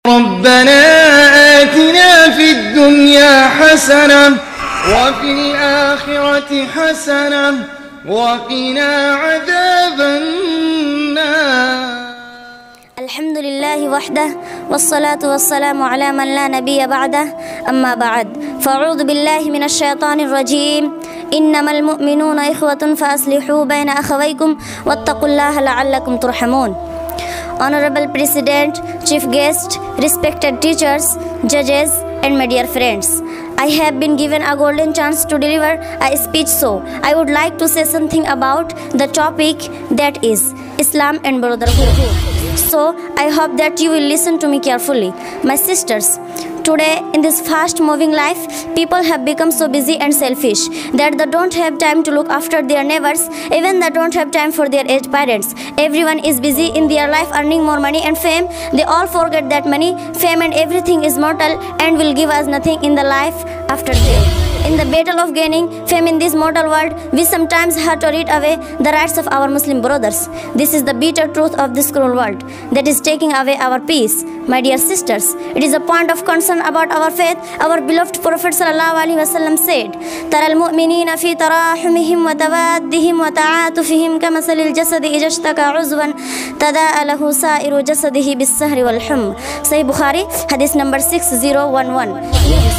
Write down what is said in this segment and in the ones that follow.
ربنا آتنا في الدنيا حسنة وفي الآخرة حسنة وقنا عذاب النار. الحمد لله وحده والصلاة والسلام على من لا نبي بعده. أما بعد، فأعوذ بالله من الشيطان الرجيم. إنما المؤمنون إخوة فأصلحوا بين أخويكم واتقوا الله لعلكم ترحمون. Honorable President, Chief Guest, respected teachers, judges, and my dear friends, I have been given a golden chance to deliver a speech, so I would like to say something about the topic, that is Islam and brotherhood. So I hope that you will listen to me carefully. My sisters, today in this fast moving life, people have become so busy and selfish that they don't have time to look after their neighbors, even they don't have time for their aged parents. Everyone is busy in their life earning more money and fame. They all forget that money, fame and everything is mortal and will give us nothing in the life after death. In the battle of gaining fame in this mortal world, we sometimes have to rid away the rights of our Muslim brothers. This is the bitter truth of this cruel world that is taking away our peace. My dear sisters, it is a point of concern about our faith. Our beloved Prophet ﷺ said, تَرَى الْمُؤْمِنِينَ فِي تَرَاحُمِهِمْ وَتَوَادِّهِمْ وَتَعَاطُفِهِمْ كَمَثَلِ الْجَسَدِ إِذَا اشْتَكَى عُضْوًا تَدَاعَى لَهُ سَائِرُ جَسَدِهِ بِالسَّهْرِ وَالْحُمِّ. Sahih Bukhari, Hadith number 6011.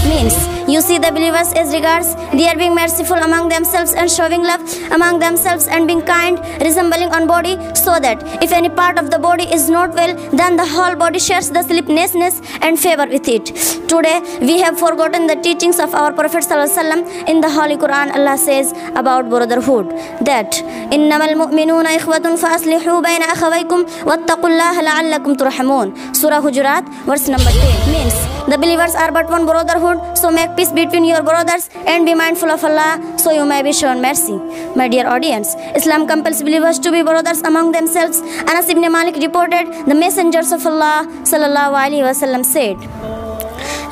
Means, you see the believers as regards they are being merciful among themselves and showing love among themselves and being kind, resembling on body, so that if any part of the body is not well, then the whole body shares the sleeplessness and favor with it. Today we have forgotten the teachings of our Prophet ﷺ. In the Holy Quran, Allah says about brotherhood that إِنَّمَا الْمُؤْمِنُونَ إِخْوَةٌ فَأَصْلِحُوا بَيْنَ أَخَوَيْكُمْ وَاتَّقُوا اللَّهَ لَعَلَّكُمْ تُرْحَمُونَ. Surah Hujurat, verse number 10. Means, the believers are but one brotherhood, so make peace between your brothers and be mindful of Allah, so you may be shown mercy. My dear audience, Islam compels believers to be brothers among themselves. Anas ibn Malik reported, the messengers of Allah sallallahu alaihi wasallam said,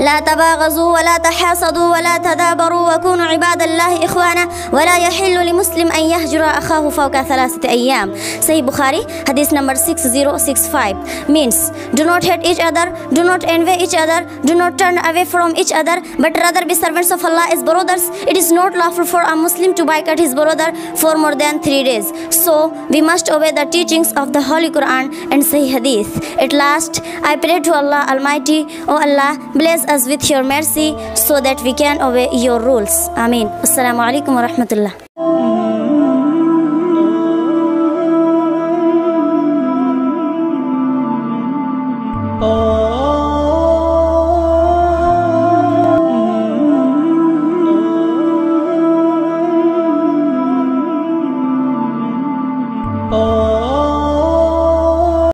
لا تباغضوا ولا تحاسدوا ولا تدابروا وكونوا عباد الله إخوانا ولا يحل لمسلم أن يهجر أخاه فوق 3 أيام. Sahih Bukhari, Hadith number 6065. Means, do not hate each other, do not envy each other, do not turn away from each other, but rather be servants of Allah as brothers. It is not lawful for a Muslim to boycott his brother for more than 3 days. So we must obey the teachings of the Holy Quran and Sahih Hadith. At last, I pray to Allah Almighty, O Allah, bless us with your mercy so that we can obey your rules. Ameen. Assalamu alaikum wa rahmatullah. Oh